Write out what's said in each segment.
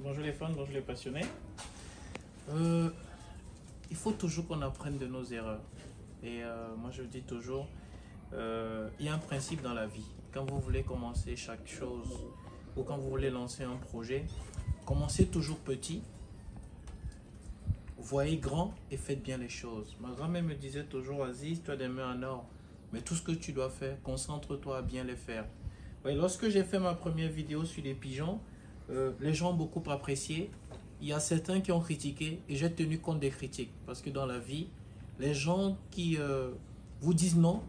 Bonjour les fans, bonjour les passionnés. Il faut toujours qu'on apprenne de nos erreurs. Et moi je dis toujours, il y a un principe dans la vie. Quand vous voulez commencer chaque chose ou quand vous voulez lancer un projet, commencez toujours petit, voyez grand et faites bien les choses. Ma grand-mère me disait toujours, Aziz, tu as des mains en or, mais tout ce que tu dois faire, concentre-toi à bien les faire. Ouais, lorsque j'ai fait ma première vidéo sur les pigeons, les gens ont beaucoup apprécié. Il y a certains qui ont critiqué et j'ai tenu compte des critiques. Parce que dans la vie, les gens qui vous disent non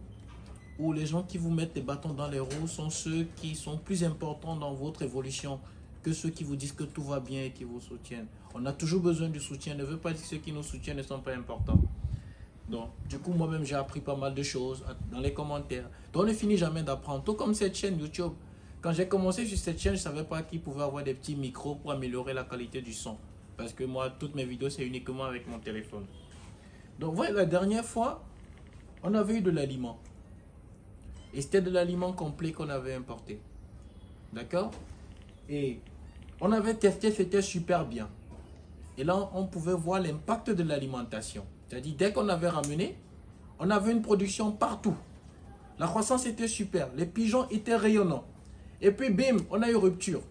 ou les gens qui vous mettent des bâtons dans les roues sont ceux qui sont plus importants dans votre évolution que ceux qui vous disent que tout va bien et qui vous soutiennent. On a toujours besoin du soutien. Ne veut pas dire que ceux qui nous soutiennent ne sont pas importants. Donc, du coup, moi-même, j'ai appris pas mal de choses dans les commentaires. Donc, on ne finit jamais d'apprendre. Tout comme cette chaîne YouTube. Quand j'ai commencé sur cette chaîne, je ne savais pas qu'il pouvait avoir des petits micros pour améliorer la qualité du son. Parce que moi, toutes mes vidéos, c'est uniquement avec mon téléphone. Donc, voilà, la dernière fois, on avait eu de l'aliment. Et c'était de l'aliment complet qu'on avait importé. D'accord? Et on avait testé, c'était super bien. Et là, on pouvait voir l'impact de l'alimentation. C'est-à-dire, dès qu'on avait ramené, on avait une production partout. La croissance était super. Les pigeons étaient rayonnants. Et puis, bim, on a eu rupture.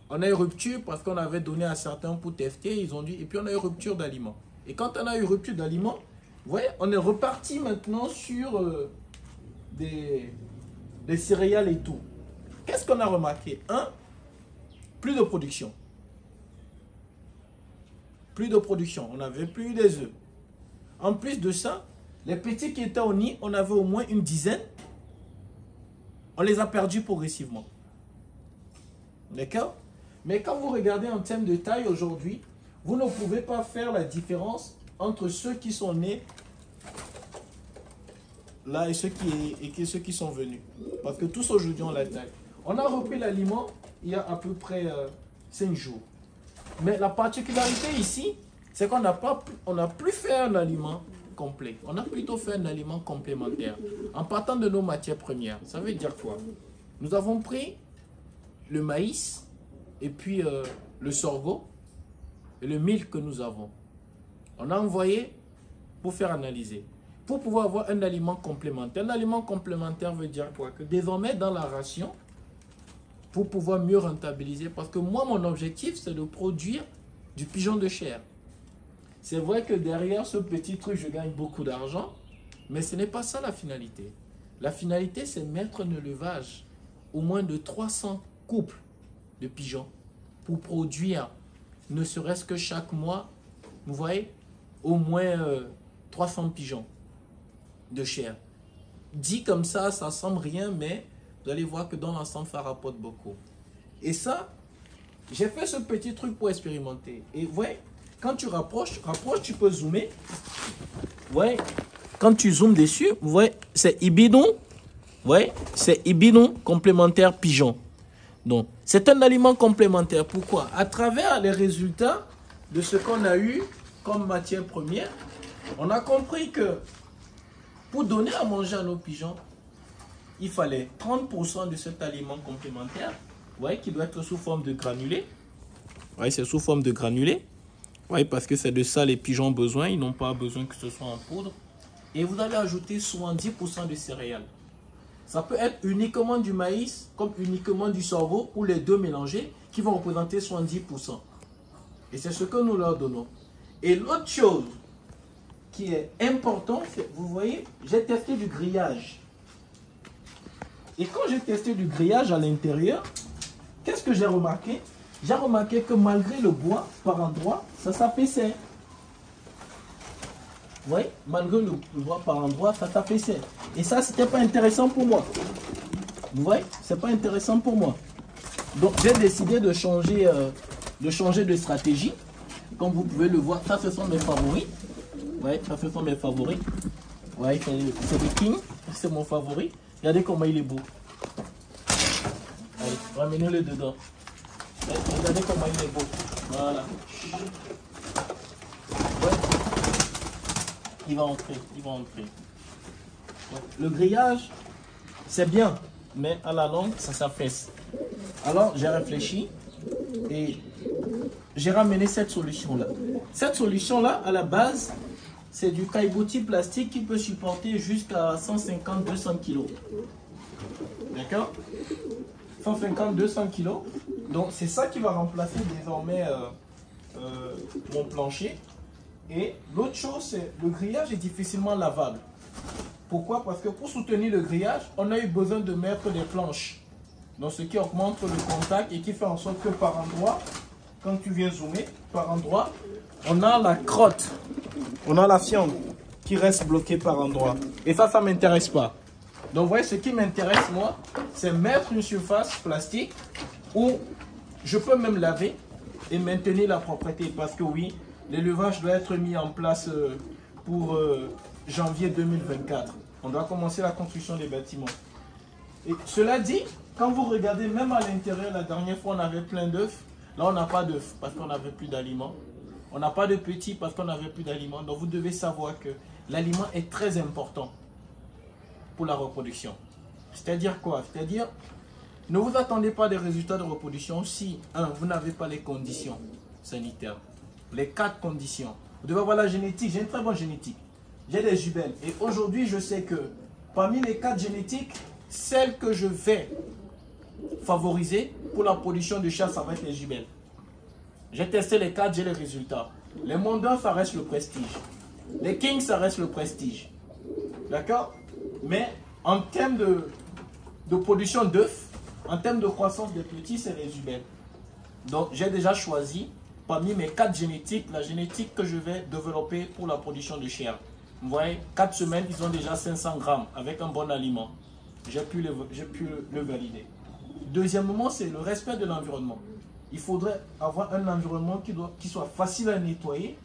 On a eu rupture parce qu'on avait donné à certains pour tester. Ils ont dit, et puis on a eu rupture d'aliments. Et quand on a eu rupture d'aliments, vous voyez, on est reparti maintenant sur des céréales et tout. Qu'est-ce qu'on a remarqué? Plus de production. Plus de production. On n'avait plus des œufs. En plus de ça, les petits qui étaient au nid, on avait au moins une dizaine. On les a perdus progressivement. D'accord? Mais quand vous regardez en termes de taille aujourd'hui, vous ne pouvez pas faire la différence entre ceux qui sont nés là et ceux qui sont venus. Parce que tous aujourd'hui ont la taille. On a repris l'aliment il y a à peu près 5 jours. Mais la particularité ici, c'est qu'on n'a plus fait un aliment complet. On a plutôt fait un aliment complémentaire. En partant de nos matières premières. Ça veut dire quoi? Nous avons pris le maïs et puis le sorgho et le mil que nous avons. On a envoyé pour faire analyser. Pour pouvoir avoir un aliment complémentaire. Un aliment complémentaire veut dire quoi? Que désormais dans la ration, pour pouvoir mieux rentabiliser. Parce que moi, mon objectif, c'est de produire du pigeon de chair. C'est vrai que derrière ce petit truc, je gagne beaucoup d'argent, mais ce n'est pas ça la finalité. La finalité, c'est mettre un élevage au moins de 300 couples de pigeons pour produire, ne serait-ce que chaque mois, vous voyez, au moins 300 pigeons de chair. Dit comme ça semble rien, mais vous allez voir que dans l'ensemble, ça rapporte beaucoup. Et ça, j'ai fait ce petit truc pour expérimenter. Et vous voyez, quand tu rapproches, tu peux zoomer. Vous voyez, quand tu zoomes dessus, vous voyez, c'est Ibidon. Vous voyez, c'est Ibidon complémentaire pigeon. Donc, c'est un aliment complémentaire. Pourquoi? À travers les résultats de ce qu'on a eu comme matière première, on a compris que pour donner à manger à nos pigeons, il fallait 30% de cet aliment complémentaire, vous voyez, qui doit être sous forme de granulés. Vous voyez, c'est sous forme de granulés. Vous voyez, parce que c'est de ça les pigeons ont besoin. Ils n'ont pas besoin que ce soit en poudre. Et vous allez ajouter 70% de céréales. Ça peut être uniquement du maïs, comme uniquement du sorgho, ou les deux mélangés, qui vont représenter 70%. Et c'est ce que nous leur donnons. Et l'autre chose qui est importante, c'est, vous voyez, j'ai testé du grillage. Et quand j'ai testé du grillage à l'intérieur, qu'est-ce que j'ai remarqué? J'ai remarqué que malgré le bois, par endroit, ça s'affaissait. Vous voyez? Malgré le bois par endroit, ça s'affaissait. Et ça, c'était pas intéressant pour moi. Vous voyez? C'est pas intéressant pour moi. Donc, j'ai décidé de changer de stratégie. Comme vous pouvez le voir, ça, ce sont mes favoris. Vous voyez? Ça, ce sont mes favoris. Vous voyez? C'est le King. C'est mon favori. Regardez comment il est beau. Allez, ramenez-le dedans. Regardez comment il est beau. Voilà. Ouais. Il va entrer. Ouais. Le grillage, c'est bien, mais à la longue, ça s'affaisse. Alors, j'ai réfléchi Et j'ai ramené cette solution-là. Cette solution-là, à la base, c'est du caillebotis plastique qui peut supporter jusqu'à 150-200 kg. D'accord? 150-200 kg. Donc, c'est ça qui va remplacer désormais mon plancher. Et l'autre chose, c'est le grillage est difficilement lavable. Pourquoi? Parce que pour soutenir le grillage, on a eu besoin de mettre des planches. Donc, ce qui augmente le contact et qui fait en sorte que par endroit, quand tu viens zoomer, par endroit, on a la crotte, on a la fiente qui reste bloquée par endroit. Et ça ne m'intéresse pas. Donc, vous voyez, ce qui m'intéresse, moi, c'est mettre une surface plastique où je peux même laver et maintenir la propreté. Parce que oui, l'élevage doit être mis en place pour janvier 2024. On doit commencer la construction des bâtiments. Et cela dit, quand vous regardez, même à l'intérieur, la dernière fois, on avait plein d'œufs. Là, on n'a pas d'œufs parce qu'on n'avait plus d'aliments. On n'a pas de petits parce qu'on n'avait plus d'aliments. Donc, vous devez savoir que l'aliment est très important pour la reproduction. C'est-à-dire quoi? C'est-à-dire, ne vous attendez pas des résultats de reproduction si, vous n'avez pas les conditions sanitaires. Les 4 conditions. Vous devez avoir la génétique. J'ai une très bonne génétique. J'ai des jumelles. Et aujourd'hui, je sais que parmi les 4 génétiques, celle que je vais favoriser pour la production de chair, ça va être les jumelles. J'ai testé les 4, j'ai les résultats. Les mondains, ça reste le prestige. Les kings, ça reste le prestige. D'accord? Mais en termes de production d'œufs, en termes de croissance des petits, c'est les jumelles. Donc, j'ai déjà choisi parmi mes 4 génétiques, la génétique que je vais développer pour la production de chair. Vous voyez, 4 semaines, ils ont déjà 500 grammes avec un bon aliment. J'ai pu le valider. Deuxièmement, c'est le respect de l'environnement. Il faudrait avoir un environnement qui soit facile à nettoyer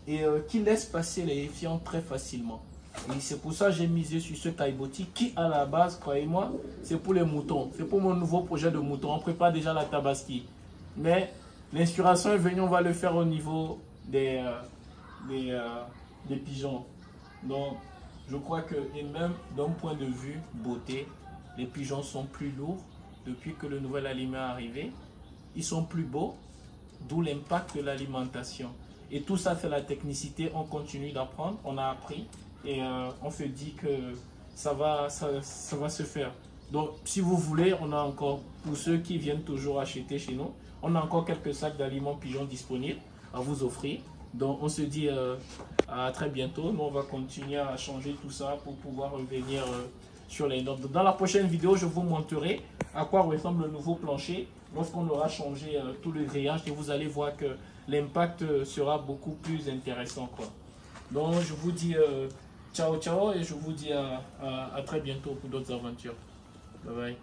et qui laisse passer les fientes très facilement. Et c'est pour ça que j'ai misé sur ce caillebotis qui, à la base, croyez-moi, c'est pour les moutons. C'est pour mon nouveau projet de moutons. On prépare déjà la tabaski. Mais l'inspiration est venue, on va le faire au niveau des pigeons. Donc, je crois que, et même d'un point de vue beauté, les pigeons sont plus lourds depuis que le nouvel aliment est arrivé. Ils sont plus beaux, d'où l'impact de l'alimentation. Et tout ça, c'est la technicité. On continue d'apprendre, on a appris et on se dit que ça va se faire. Donc, si vous voulez, on a encore, pour ceux qui viennent toujours acheter chez nous, on a encore quelques sacs d'aliments pigeons disponibles à vous offrir. Donc, on se dit à très bientôt. Nous, on va continuer à changer tout ça pour pouvoir revenir sur les normes. Dans la prochaine vidéo, je vous montrerai à quoi ressemble le nouveau plancher lorsqu'on aura changé tout le grillage et vous allez voir que l'impact sera beaucoup plus intéressant, quoi. Donc, je vous dis ciao, ciao et je vous dis à très bientôt pour d'autres aventures. Bye bye.